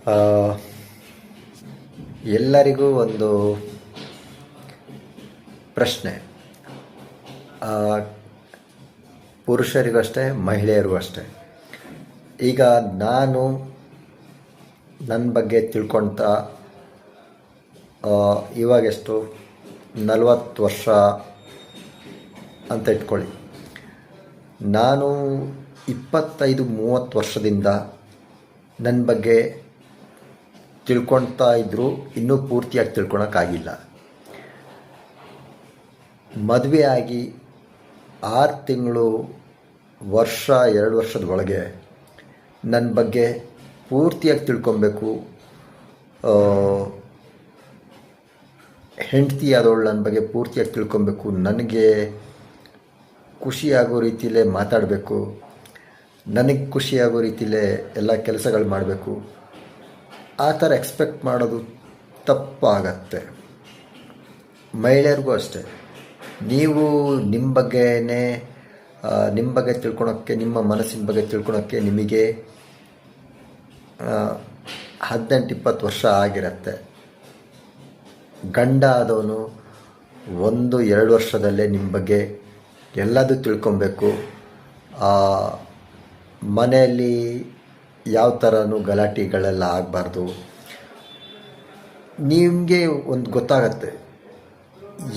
ಆ, ಎಲ್ಲರಿಗೂ ಒಂದು ಪ್ರಶ್ನೆ. ಆ, ಪುರುಷರಿಗೂ ಅಷ್ಟೇ, ಮಹಿಳೆಯರಿಗೂ ಅಷ್ಟೇ. ಈಗ ನಾನು ನನ್ನ ಬಗ್ಗೆ ತಿಳ್ಕೊಳ್ತಾ ಇವಾಗೆಷ್ಟು 40 ವರ್ಷ ಅಂತ ಇಟ್ಕೊಳ್ಳಿ. ನಾನು 25-30 ವರ್ಷದಿಂದ ನನ್ನ ಬಗ್ಗೆ ತಿಳ್ಕೊಳ್ತಾ ಇದ್ದರೂ ಇನ್ನೂ ಪೂರ್ತಿಯಾಗಿ ತಿಳ್ಕೊಳಕ್ಕಾಗಿಲ್ಲ. ಮದುವೆ ಆಗಿ 6 ತಿಂಗಳು, ವರ್ಷ, 2 ವರ್ಷದ ಒಳಗೆ ನನ್ನ ಬಗ್ಗೆ ಪೂರ್ತಿಯಾಗಿ ತಿಳ್ಕೊಬೇಕು. ಹೆಂಡತಿ ಆದವಳು ನನ್ನ ಬಗ್ಗೆ ಪೂರ್ತಿಯಾಗಿ ತಿಳ್ಕೊಬೇಕು. ನನಗೆ ಖುಷಿಯಾಗೋ ರೀತಿಯಲ್ಲೇ ಮಾತಾಡಬೇಕು, ನನಗೆ ಖುಷಿಯಾಗೋ ರೀತಿಯಲ್ಲೇ ಎಲ್ಲ ಕೆಲಸಗಳು ಮಾಡಬೇಕು. ಆ ಥರ ಎಕ್ಸ್ಪೆಕ್ಟ್ ಮಾಡೋದು ತಪ್ಪಾಗತ್ತೆ. ಮಹಿಳೆಯರಿಗೂ ಅಷ್ಟೇ. ನೀವು ನಿಮ್ಮ ಬಗ್ಗೆ ತಿಳ್ಕೊಳೋಕ್ಕೆ, ನಿಮ್ಮ ಮನಸ್ಸಿನ ಬಗ್ಗೆ ತಿಳ್ಕೊಳೋಕ್ಕೆ ನಿಮಗೆ 18-20 ವರ್ಷ ಆಗಿರುತ್ತೆ. ಗಂಡ ಆದವನು 1-2 ವರ್ಷದಲ್ಲೇ ನಿಮ್ಮ ಬಗ್ಗೆ ಎಲ್ಲದೂ ತಿಳ್ಕೊಬೇಕು. ಮನೆಯಲ್ಲಿ ಯಾವ ಥರನೂ ಗಲಾಟೆಗಳೆಲ್ಲ ಆಗಬಾರ್ದು. ನಿಮಗೆ ಒಂದು ಗೊತ್ತಾಗತ್ತೆ,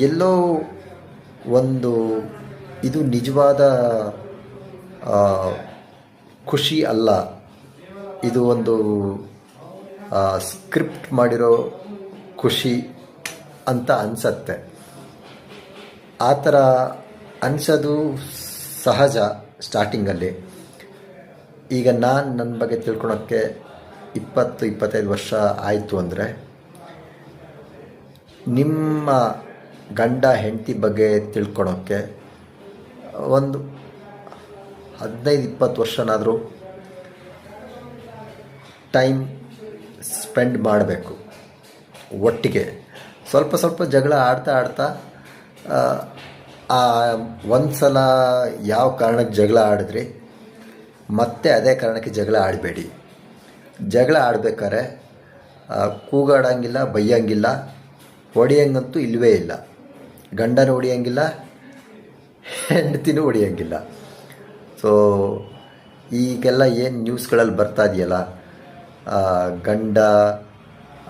ಎಲ್ಲೋ ಒಂದು ಇದು ನಿಜವಾದ ಖುಷಿ ಅಲ್ಲ, ಇದು ಒಂದು ಸ್ಕ್ರಿಪ್ಟ್ ಮಾಡಿರೋ ಖುಷಿ ಅಂತ ಅನಿಸತ್ತೆ. ಆ ಥರ ಅನಿಸೋದು ಸಹಜ ಸ್ಟಾರ್ಟಿಂಗಲ್ಲಿ. ಈಗ ನಾನು ನನ್ನ ಬಗ್ಗೆ ತಿಳ್ಕೊಳೋಕ್ಕೆ 20-25 ವರ್ಷ ಆಯಿತು ಅಂದರೆ, ನಿಮ್ಮ ಗಂಡ ಹೆಂಡತಿ ಬಗ್ಗೆ ತಿಳ್ಕೊಳೋಕ್ಕೆ ಒಂದು 15-20 ವರ್ಷನಾದರೂ ಟೈಮ್ ಸ್ಪೆಂಡ್ ಮಾಡಬೇಕು. ಒಟ್ಟಿಗೆ ಸ್ವಲ್ಪ ಜಗಳ ಆಡ್ತಾ ಒಂದು ಸಲ ಯಾವ ಕಾರಣಕ್ಕೆ ಜಗಳ ಆಡಿದ್ರಿ ಮತ್ತೆ ಅದೇ ಕಾರಣಕ್ಕೆ ಜಗಳ ಆಡಬೇಡಿ. ಜಗಳ ಆಡಬೇಕಾದ್ರೆ ಕೂಗಾಡಂಗಿಲ್ಲ, ಬೈಯಂಗಿಲ್ಲ, ಹೊಡೆಯಂಗಂತೂ ಇಲ್ಲವೇ ಇಲ್ಲ. ಗಂಡನೂ ಹೊಡೆಯಂಗಿಲ್ಲ, ಹೆಂಡತಿನೂ ಹೊಡೆಯಂಗಿಲ್ಲ. ಸೊ ಈಗೆಲ್ಲ ಏನು ನ್ಯೂಸ್ಗಳಲ್ಲಿ ಬರ್ತಾ ಇದೆಯಲ್ಲ, ಗಂಡ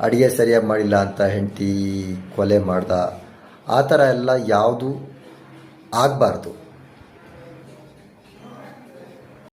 ಅಡುಗೆ ಸರಿಯಾಗಿ ಮಾಡಿಲ್ಲ ಅಂತ ಹೆಂಡತಿ ಕೊಲೆ ಮಾಡ್ದ, ಆ ಥರ ಎಲ್ಲ ಯಾವುದು ಆಗಬಾರ್ದು.